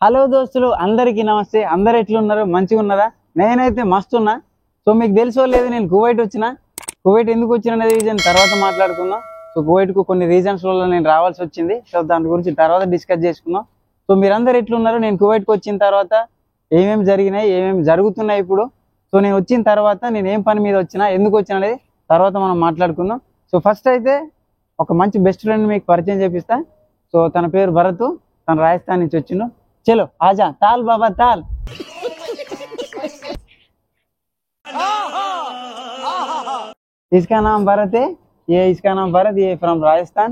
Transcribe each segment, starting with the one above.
Hello దోస్తులు అందరికీ నమస్తే. అందరు ఎట్లున్నారు? మంచిగా ఉన్నారా? నేనైతే మస్తున్నా. సో మీకు తెలుసో లేదు, నేను కువైట్ వచ్చిన. కువైట్ ఎందుకు వచ్చిన అనేది రీజన్ తర్వాత మాట్లాడుకుందాం. సో కువైట్కు కొన్ని రీజన్స్ వల్ల నేను రావాల్సి వచ్చింది. సో దాని గురించి తర్వాత డిస్కస్ చేసుకుందాం. సో మీరందరు ఎట్లున్నారు? నేను కువైట్కి వచ్చిన తర్వాత ఏమేమి జరిగినాయి, ఏమేమి జరుగుతున్నాయి ఇప్పుడు. సో నేను వచ్చిన తర్వాత నేను ఏం పని మీద వచ్చినా, ఎందుకు వచ్చిన అనేది తర్వాత మనం మాట్లాడుకుందాం. సో ఫస్ట్ అయితే ఒక మంచి బెస్ట్ ఫ్రెండ్ మీకు పరిచయం చేపిస్తా. సో తన పేరు భరత్. తను రాజస్థాన్ నుంచి వచ్చిండు. चलो आजा ताल बाबा ताल। इसका नाम भरत है, इसका नाम भरत, ये फ्रॉम राजस्थान।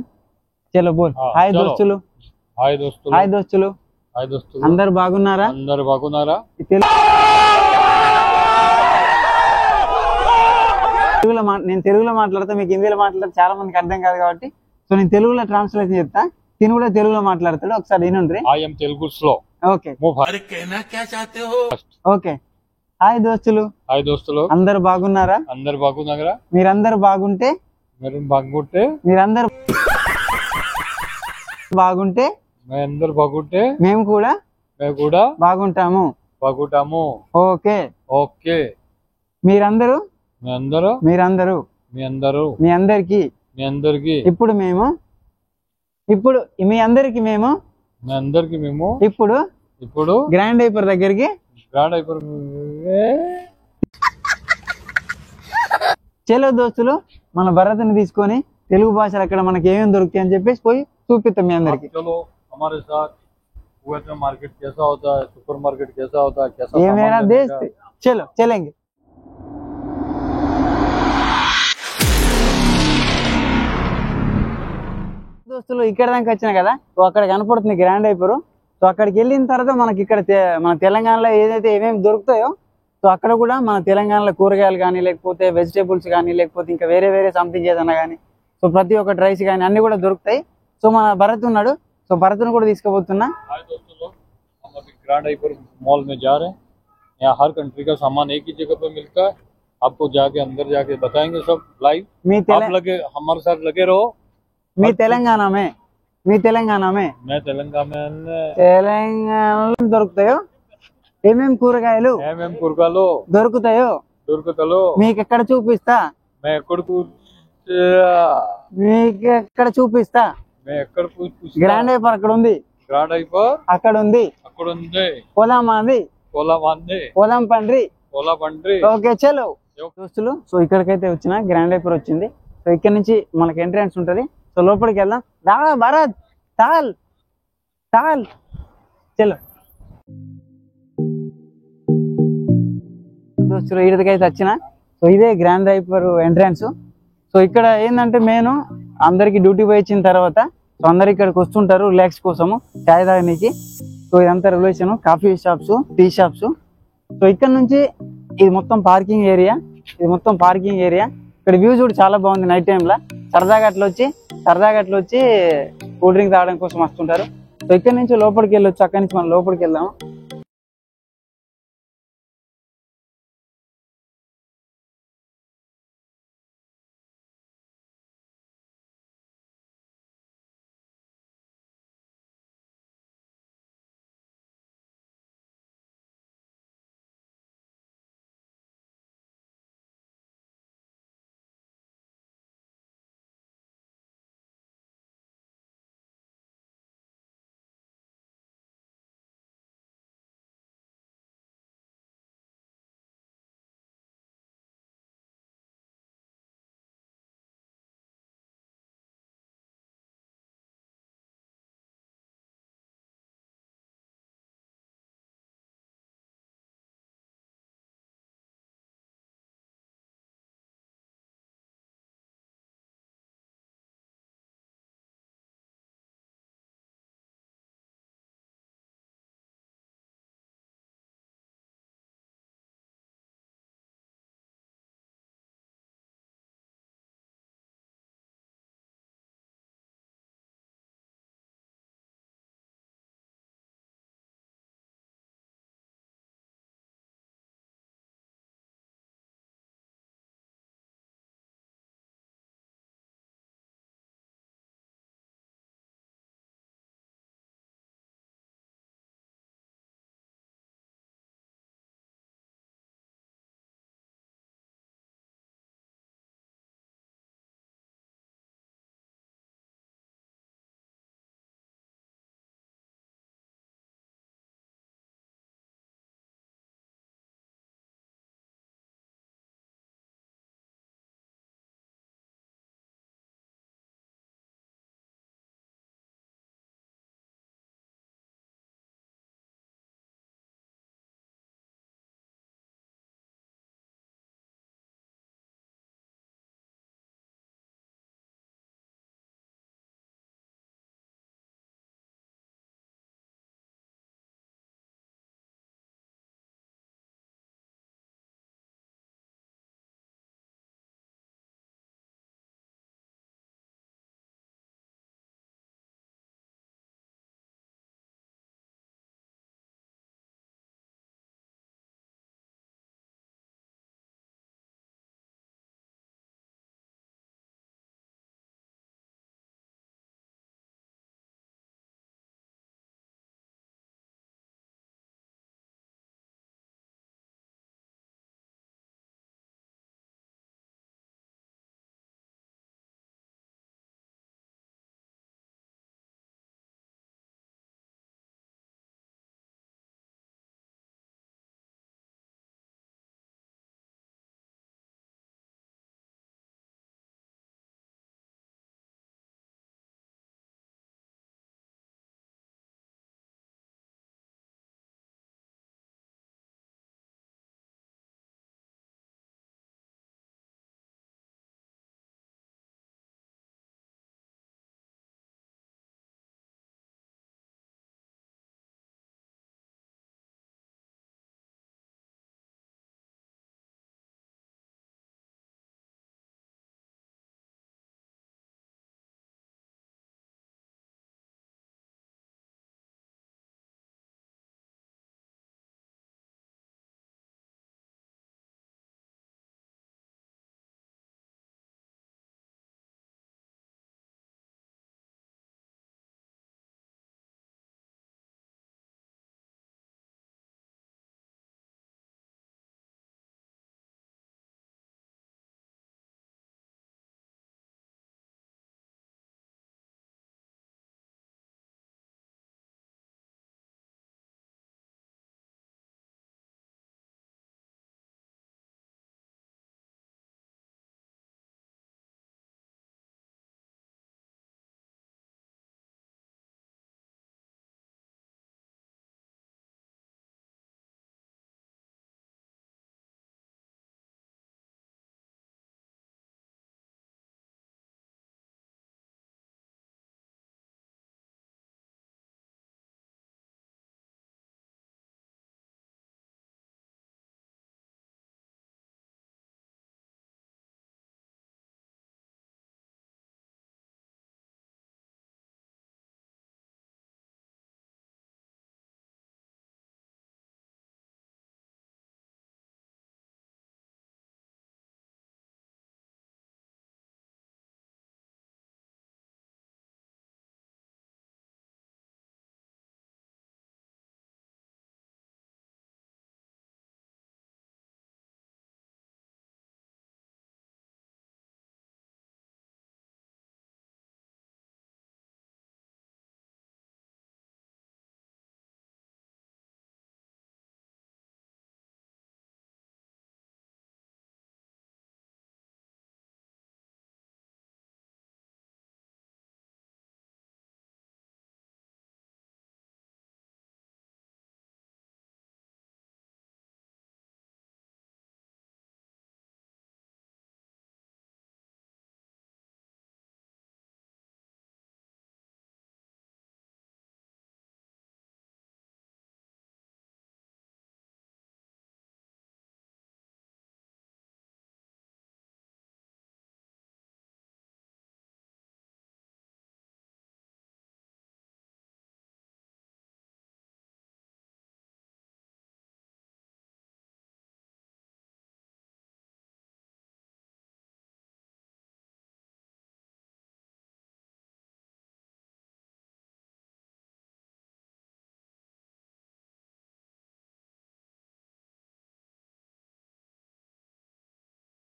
चलो बोल हाय दोस्तुలు. హాయ్ దోస్తులు. హాయ్ దోస్తులు. హాయ్ దోస్తులు. అందరు బాగున్నారా? అందరు బాగున్నారా? నేను తెలుగులో మాట్లాడతా, మీకు హిందీలో మాట్లాడితే చాలా మందికి అర్థం కాదు కాబట్టి సో నేను తెలుగులో ట్రాన్స్లేషన్ చెప్తా. తిను కూడా తెలుగులో మాట్లాడతాడు, ఒకసారి వినండి. I am Telugu slow. Okay okay. Hi దోస్తులు. హాయ్ దోస్తులు. అందరు బాగున్నారా? అందరు బాగున్నారా? మీరందరూ బాగుంటే మీరందరూ బాగుంటే మేము కూడా బాగుంటాము. Okay okay. మీ అందరికి ఇప్పుడు మీ అందరికి మేము ఇప్పుడు గ్రాండ్ హైపర్ దగ్గరికి చలో దోస్తులు, మన భరత్ని తీసుకొని తెలుగు భాషలు అక్కడ మనకి ఏమేమి దొరుకుతాయి అని చెప్పేసి పోయి చూపిస్తాం మీ అందరికి. మార్కెట్ कैसा होता है, सुपर मार्केट कैसा होता है, कैसा ये मेरा देश। चलो चलेंगे. దోస్తులు ఇక్కడ దాకా వచ్చిన కదా, సో అక్కడ కనపడుతుంది గ్రాండ్ హైపర్. సో అక్కడికి వెళ్ళిన తర్వాత మనకి ఇక్కడ మన తెలంగాణలో ఏదైతే ఏమేమి దొరుకుతాయో సో అక్కడ కూడా మన తెలంగాణలో కూరగాయలు కానీ, లేకపోతే వెజిటేబుల్స్ కానీ, లేకపోతే ఇంకా వేరే సంథింగ్ ఏదైనా కానీ, సో ప్రతి ఒక్కటి రైస్ కానీ అన్ని కూడా దొరుకుతాయి. సో మన భరత్ ఉన్నాడు, సో భరత్ను కూడా తీసుకుపోతున్నా. ग्रैंड हाइपर मॉल में जा रहे हैं. यहाँ हर कंट्री का सामान एक ही जगह पे मिलता है. आपको जाके अंदर जाके बताएंगे सब लाइव. आप हमारे साथ लगे रहो. మీ తెలంగాణ में मैं తెలంగాణలో దొరుకుతాయో ఏమేమి కూరగాయలు దొరుకుతాయో మీకు ఎక్కడ చూపిస్తా. గ్రాండ్ హైపర్ అక్కడ ఉంది, అక్కడ ఉంది. పొలం పండ్రి. ఓకే చలో దోస్తులు. సో ఇక్కడికైతే వచ్చిన గ్రాండ్ హైపర్ వచ్చింది. సో ఇక్కడ నుంచి మనకి ఎంట్రన్స్ ఉంటది. సో లోపలికి వెళ్దాం. దా భరత్ తాల్ చలో దోస్తులు. ఇక్కడికైతే వచ్చిన. సో ఇదే గ్రాండ్ హైపర్ ఎంట్రన్స్. సో ఇక్కడ ఏంటంటే మెయిన్ అందరికి డ్యూటీ పోయి వచ్చిన తర్వాత సో అందరు ఇక్కడికి వస్తుంటారు రిలాక్స్ కోసము, చాయ్ తాగడానికి. సో ఇదంతా relation coffee shops, tea shops. So ఇక్కడ నుంచి ఇది మొత్తం పార్కింగ్ ఏరియా. ఇక్కడ వ్యూ చూడు చాలా బాగుంది. నైట్ టైంలో సరదాగా అట్లా వచ్చి కూల్ డ్రింక్ తాగడం కోసం వస్తుంటారు. సో ఇక్కడ నుంచి లోపలికి వెళ్ళొచ్చు. అక్కడి నుంచి మనం లోపలికి వెళ్దాము.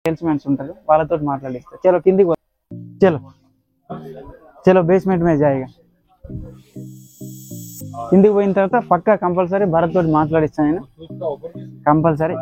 సేల్స్మెన్స్ ఉంటారు, వాళ్ళతో మాట్లాడిస్తా. చలో కిందికి చలో చలో బేస్మెంట్ మీద జాయిగా కిందికి పోయిన తర్వాత పక్కా కంపల్సరీ భరత్ తోటి మాట్లాడిస్తాను నేను కంపల్సరీ.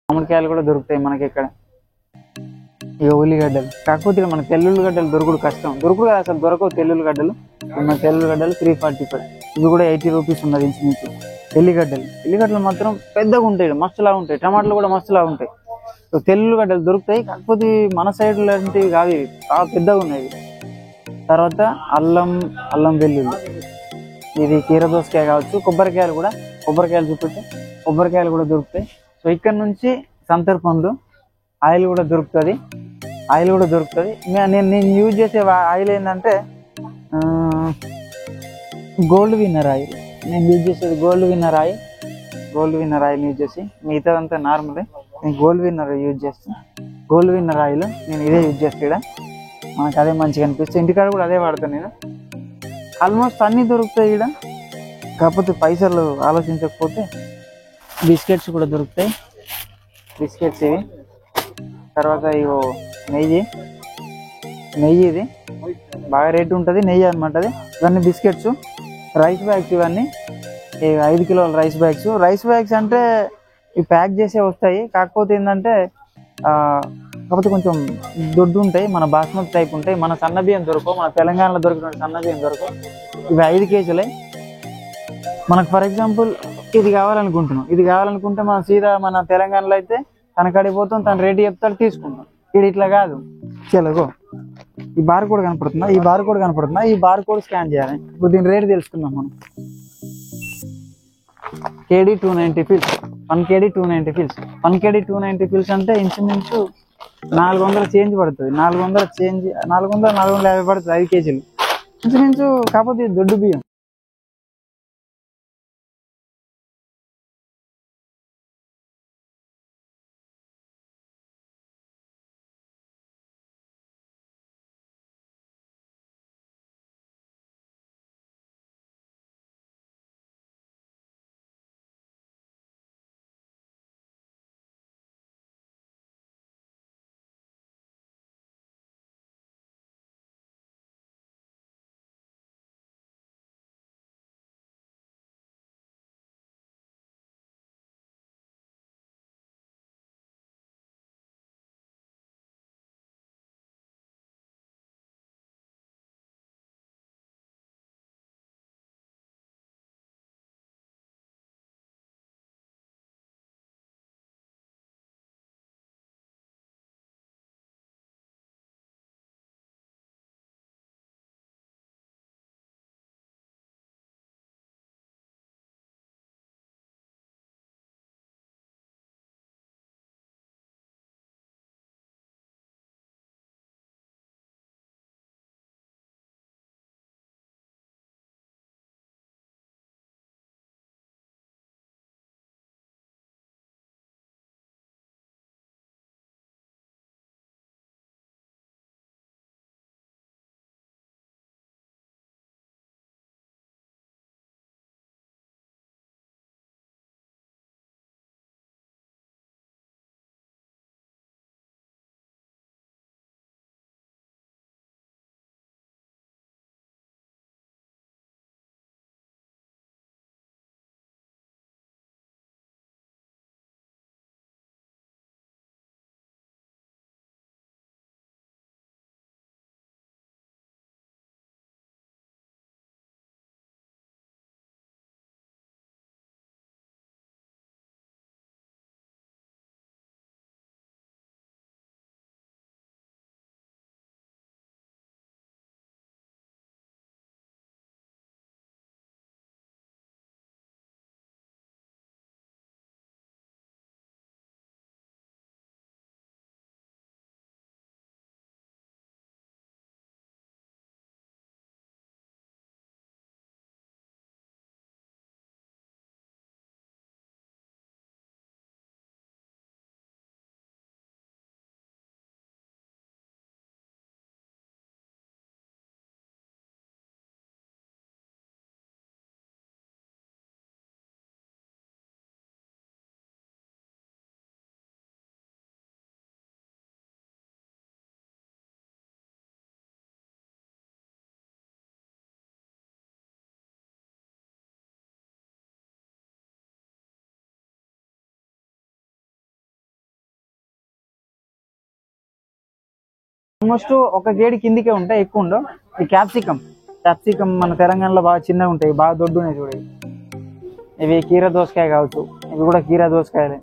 మామిడికాయలు కూడా దొరుకుతాయి మనకి ఇక్కడ. ఇక ఉల్లిగడ్డలు, కాకపోతే మన తెల్లుల్లిగడ్డలు దొరుకుడు కష్టం, దొరుకుడు అసలు దొరకవు తెల్లుల్లిగడ్డలు. మన తెల్లుల్లిగడ్డలు 345, ఇవి కూడా 80 రూపీస్ ఉన్నది ఇంచుమించు. ఎల్లిగడ్డలు మాత్రం పెద్దగా ఉంటాయి, మస్తులా ఉంటాయి. టమాటాలు కూడా మస్తులా ఉంటాయి. తెల్లుల్లిగడ్డలు దొరుకుతాయి, కాకపోతే మన సైడ్ లాంటివి కాదు, చాలా పెద్దగా ఉన్నాయి. తర్వాత అల్లం వెల్లుల్లి, ఇది కీరదోసకాయ కావచ్చు. కొబ్బరికాయలు చూపిస్తే కొబ్బరికాయలు కూడా దొరుకుతాయి. సో ఇక్కడ నుంచి సంతర్ పండు ఆయిల్ కూడా దొరుకుతుంది. నేను యూజ్ చేసే ఆయిల్ ఏంటంటే గోల్డ్ విన్నర్ ఆయిల్. నేను యూజ్ చేసేది గోల్డ్ విన్నర్ ఆయిల్ యూజ్ చేసి, మిగతాదంతా నార్మలే. నేను గోల్డ్ విన్నర్ యూజ్ చేస్తాను. గోల్డ్ విన్నర్ ఆయిల్ నేను ఇదే యూజ్ చేస్తాను. ఇక్కడ మనకు అదే మంచిగా అనిపిస్తుంది. ఇంటికాడ కూడా అదే వాడతాను నేను. ఆల్మోస్ట్ అన్నీ దొరుకుతాయి ఇక్కడ, కాకపోతే పైసలు ఆలోచించకపోతే. బిస్కెట్స్ కూడా దొరుకుతాయి, బిస్కెట్స్ ఇవి. తర్వాత ఇవో నెయ్యి ఇది బాగా రేటు ఉంటుంది, నెయ్యి అనమాట అది. ఇవన్నీ బిస్కెట్స్. రైస్ బ్యాగ్స్, ఇవన్నీ 5 కిలోల రైస్ బ్యాగ్స్ అంటే ఇవి ప్యాక్ చేసే వస్తాయి. కాకపోతే ఏంటంటే కాకపోతే కొంచెం దొడ్డు ఉంటాయి, మన బాస్మతి టైప్ ఉంటాయి. మన సన్న బియ్యం దొరకవు, మన తెలంగాణలో దొరికిన సన్న బియ్యం దొరకవు. ఇవి 5 కేజీలే. మనకు ఫర్ ఎగ్జాంపుల్ ఇది కావాలనుకుంటే మనం సీదా మన తెలంగాణలో అయితే తన కాడికి పోతాం, తను రేటు చెప్తాడు, తీసుకుంటాం. ఇక్కడ ఇట్లా కాదు. చలో ఈ బార్ కోడ్ కనపడుతుందా, ఈ బార్ కోడ్ కనపడుతుందా, ఈ బార్ కోడ్ స్కాన్ చేయాలి. ఇప్పుడు దీని రేట్ తెలుసుకుందాం మనం. కేడీ 290 ఫిల్స్, 1 కేడీ 290 ఫిల్స్. 1 కేడీ 290 ఫిల్స్ అంటే ఇంచుమించు 400 చేంజ్ పడుతుంది. 400 చేంజ్, 400 450 పడుతుంది 5 కేజీలు ఇంచుమించు. కాకపోతే ఇది దొడ్డు బియ్యం. ఆల్మోస్ట్ 1 కేడి కిందికే ఉంటాయి, ఎక్కువ ఉండవు. ఈ క్యాప్సికమ్ మన తెలంగాణలో బాగా చిన్నగా ఉంటాయి, బాగా దొడ్డు ఉన్నాయి చూడండి. ఇవి కీర దోసకాయ కావచ్చు, ఇవి కూడా కీర దోసకాయలే.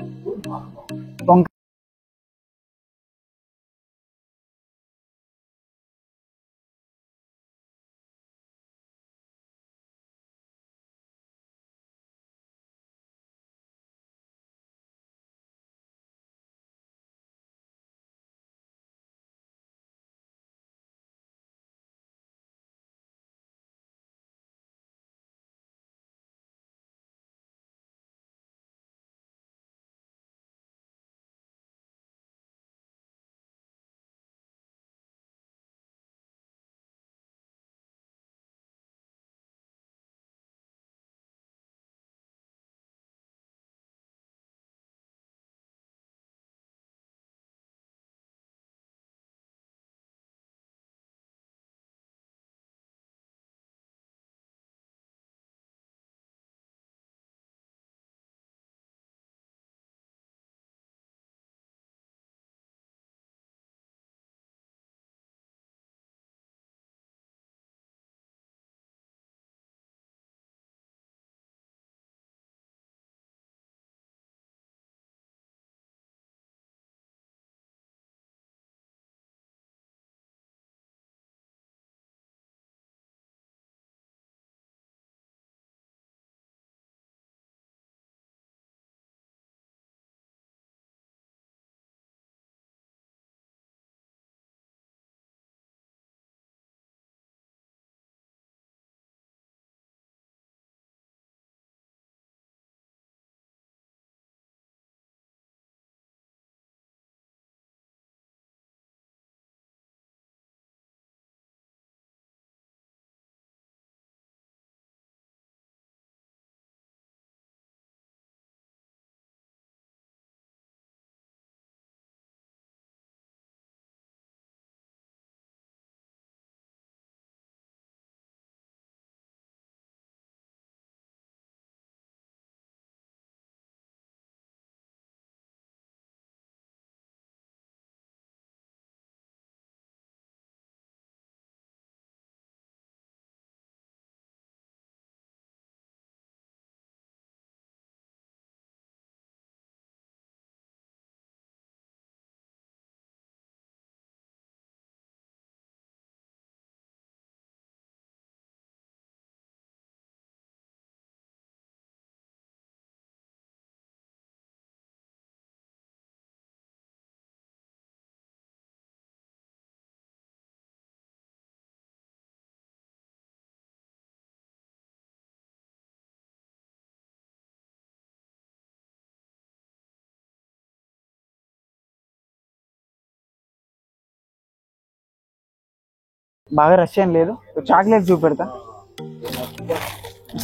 బాగా రష్ ఏం లేదు. చాక్లెట్స్ చూపెడతా.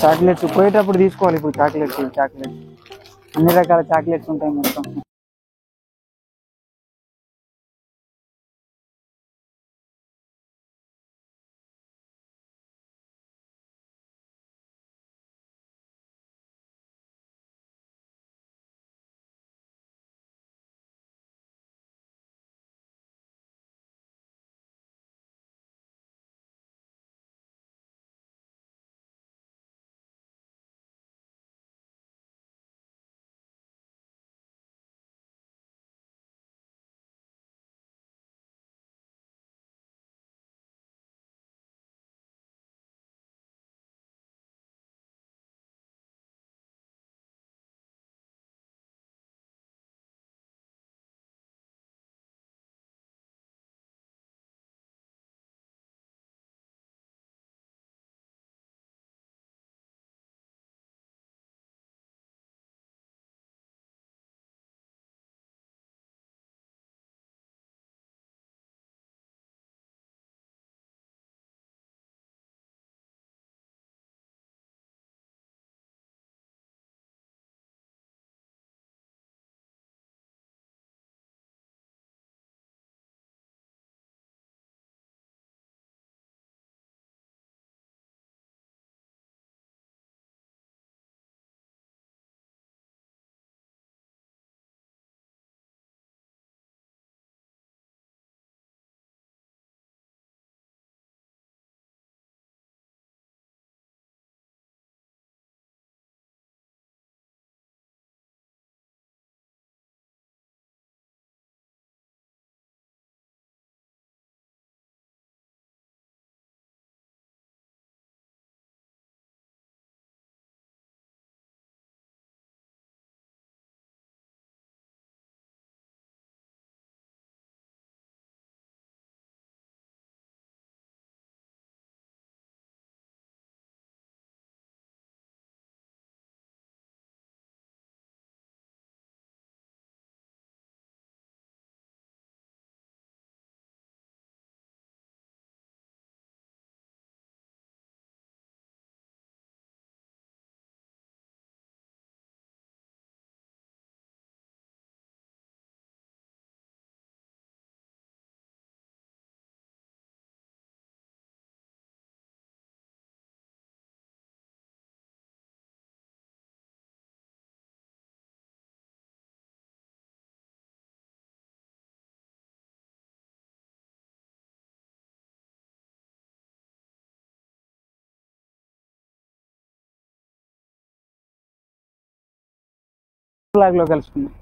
చాక్లెట్స్ పోయేటప్పుడు తీసుకోవాలి. ఇప్పుడు చాక్లెట్స్ అన్ని రకాల చాక్లెట్స్ ఉంటాయి మొత్తం. బ్లాగ్ లో కలుసుకుందాం.